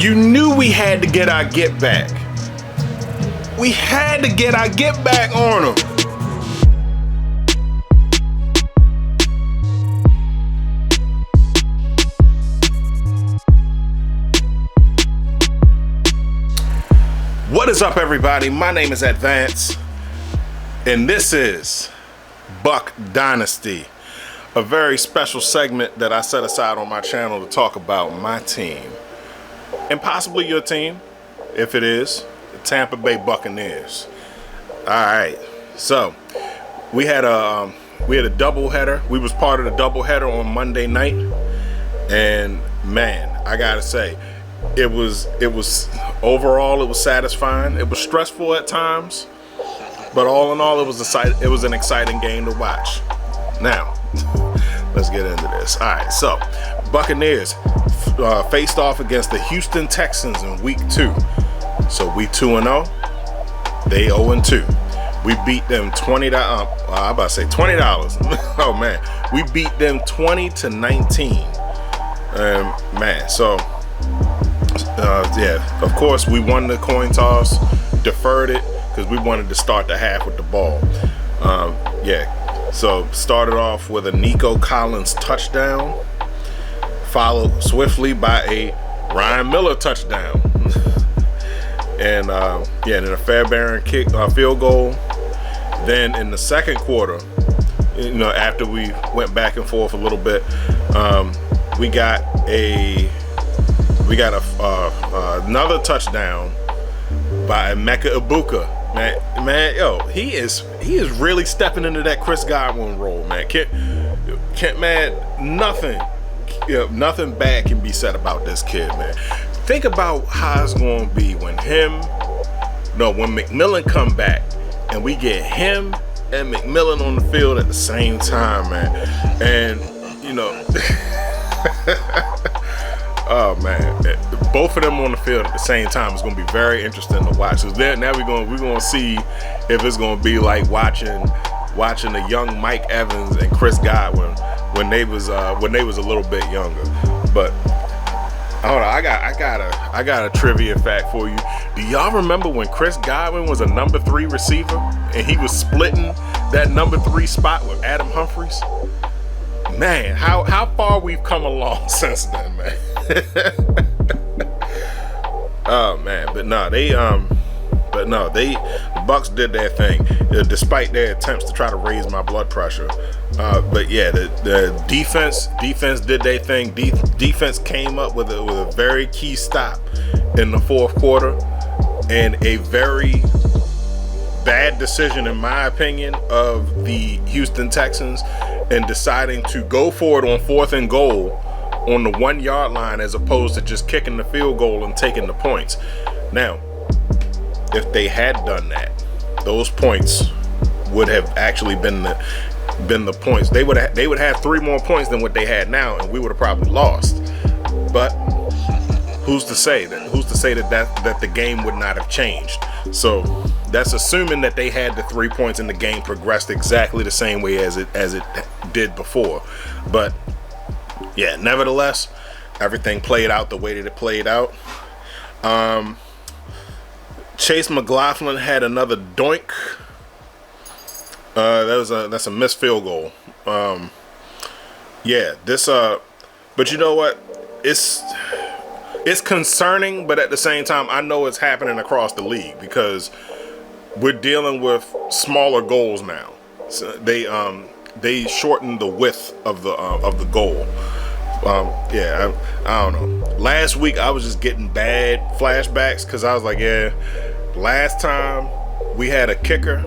You knew we had to get our get back. We had to get our get back on them. What is up, everybody? My name is Advance, and this is Buck Dynasty, a very special segment that I set aside on my channel to talk about my team, and possibly your team, if it is, the Tampa Bay Buccaneers. All right, so we had a doubleheader. We was part of the doubleheader on Monday night, and man, I gotta say, it was overall, it was satisfying. It was stressful at times, but all in all, it was an exciting game to watch. Now, let's get into this. All right, so Buccaneers faced off against the Houston Texans in week 2. So we 2-0, they 0-2. We beat them $20. I'm about to say $20. Oh man, we beat them 20-19. Man, so. Yeah, of course we won the coin toss, deferred it because we wanted to start the half with the ball. So started off with a Nico Collins touchdown, followed swiftly by a Ryan Miller touchdown, and then a Fairbairn field goal. Then in the second quarter, after we went back and forth a little bit, we got another touchdown by Emeka Egbuka. Man, yo, he is really stepping into that Chris Godwin role, man. Nothing bad can be said about this kid, man. Think about how it's going to be when McMillan come back and we get him and McMillan on the field at the same time, man. And oh man, both of them on the field at the same time is going to be very interesting to watch. So now we're going to see if it's going to be like watching the young Mike Evans and Chris Godwin when they was a little bit younger. But hold on, I got a trivia fact for you. Do y'all remember when Chris Godwin was a number 3 receiver and he was splitting that number 3 spot with Adam Humphries? Man, how far we've come along since then, man. Oh man, the Bucks did their thing, despite their attempts to try to raise my blood pressure. But yeah, the defense did their thing. Defense came up with a very key stop in the fourth quarter, and a very bad decision, in my opinion, of the Houston Texans in deciding to go for it on 4th and goal on the 1-yard line as opposed to just kicking the field goal and taking the points. Now, if they had done that, those points would have actually been the points. They would have 3 more points than what they had now, and we would have probably lost. But who's to say that the game would not have changed? So that's assuming that they had the 3 points and the game progressed exactly the same way as it did before. But yeah, nevertheless, everything played out the way that it played out. Chase McLaughlin had another doink. That's a missed field goal. But you know what? It's concerning, but at the same time, I know it's happening across the league because we're dealing with smaller goals now. So they shortened the width of the goal. I don't know. Last week I was just getting bad flashbacks because I was like, last time we had a kicker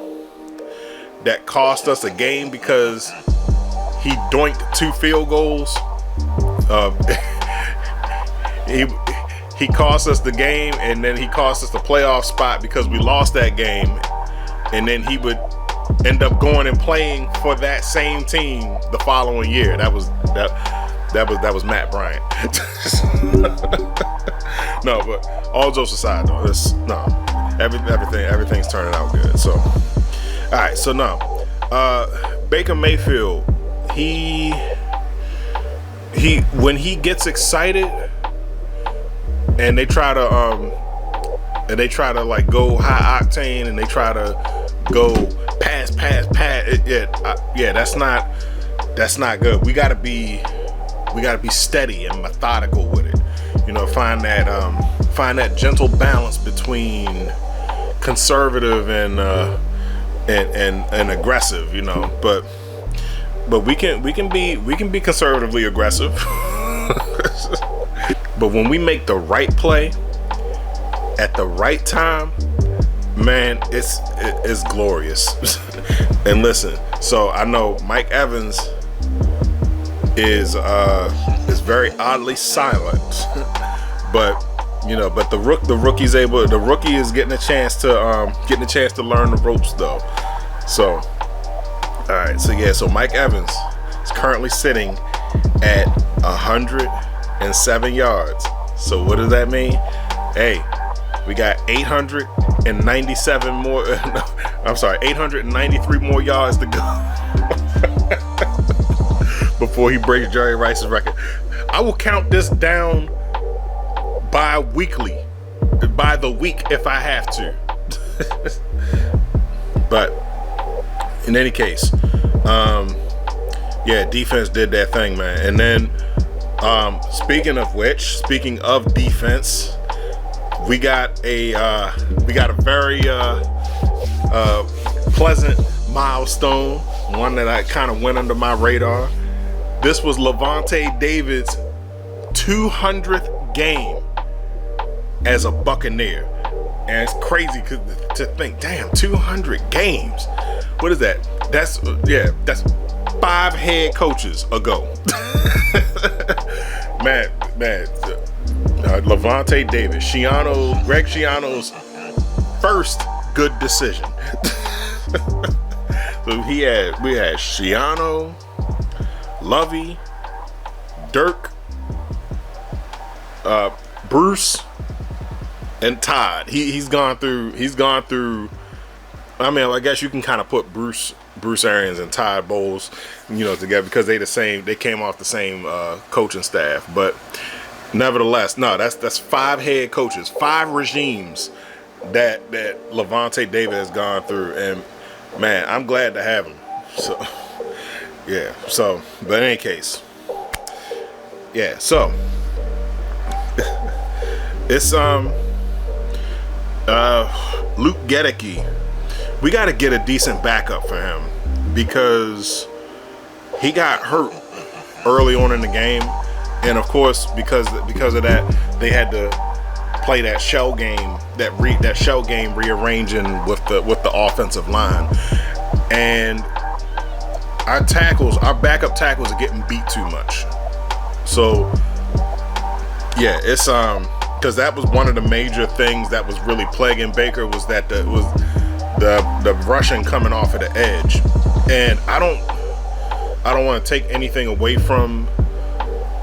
that cost us a game because he doinked 2 field goals. He cost us the game, and then he cost us the playoff spot because we lost that game, and then he would end up going and playing for that same team the following year. That was Matt Bryant. No, but all jokes aside, though, everything's turning out good. So, all right. So now, Baker Mayfield, he when he gets excited, and they try to like go high octane, and they try to go pass. That's not good. We gotta be steady and methodical with it. Find that gentle balance between conservative and aggressive. But we can be conservatively aggressive. But when we make the right play at the right time, man, it's glorious. And listen, so I know Mike Evans is very oddly silent, but the rookie is getting a chance to learn the ropes though. So all right, so Mike Evans is currently sitting at 107 yards. So what does that mean? Hey, we got 897 more. No, I'm sorry, 893 more yards to go before he breaks Jerry Rice's record. I will count this down bi-weekly, by the week if I have to. But in any case, defense did that thing, man. And then speaking of defense, we got a very pleasant milestone, one that I kind of went under my radar. This was Levante David's 200th game as a Buccaneer. And it's crazy to think, damn, 200 games. What is that? That's 5 head coaches ago. man, Levante David, Greg Schiano's first good decision. So we had Schiano, Lovey, Dirk, Bruce, and Todd. He's gone through. I mean, I guess you can kind of put Bruce Arians and Todd Bowles, together because they came off the same coaching staff. But nevertheless, no, that's 5 head coaches, 5 regimes that Levante David has gone through, and man, I'm glad to have him. So yeah. So, but in any case, yeah. So it's Luke Gedeke. We got to get a decent backup for him because he got hurt early on in the game, and of course because of that, they had to play that shell game, rearranging with the offensive line, and our backup tackles are getting beat too much. So yeah, it's because that was one of the major things that was really plaguing Baker, was that the rushing coming off of the edge. And I don't want to take anything away from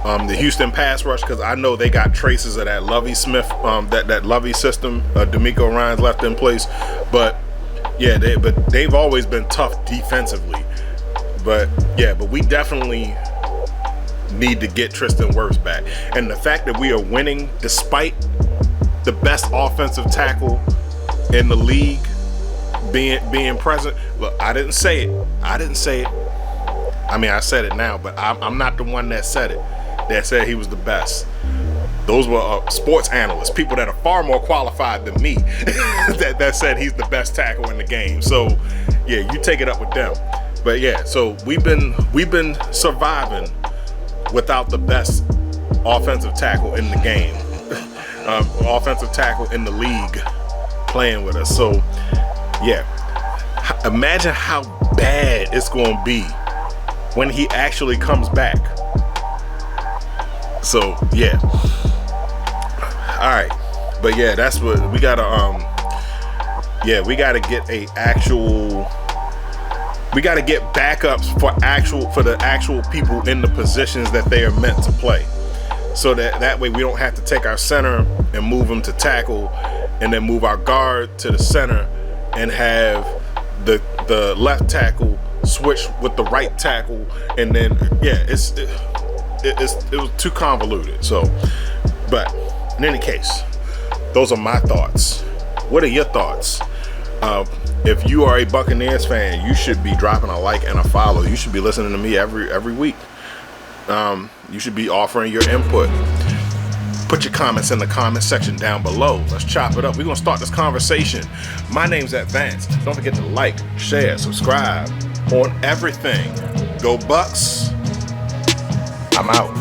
the Houston pass rush, because I know they got traces of that Lovey Smith, that Lovey system, D'Amico Ryans left in place. But yeah, they've always been tough defensively. But we definitely need to get Tristan Wirfs back. And the fact that we are winning despite the best offensive tackle in the league being present. Look, I didn't say it. I mean, I said it now, but I'm not the one that said it. That said he was the best. Those were sports analysts, people that are far more qualified than me, that said he's the best tackle in the game. So yeah, you take it up with them. But yeah, so we've been surviving without the best offensive tackle in the game, offensive tackle in the league playing with us. So yeah, imagine how bad it's going to be when he actually comes back. So yeah, all right, but yeah, that's what we gotta we gotta get backups for the actual people in the positions that they are meant to play, so that way we don't have to take our center and move them to tackle, and then move our guard to the center and have the left tackle switch with the right tackle, and then it was too convoluted. So, but In any case, those are my thoughts. What are your thoughts? If you are a Buccaneers fan, you should be dropping a like and a follow. You should be listening to me every week. You should be offering your input. Put your comments in the comment section down below. Let's chop it up. We're going to start this conversation. My name's Advance. Don't forget to like, share, subscribe on everything. Go Bucks. I'm out.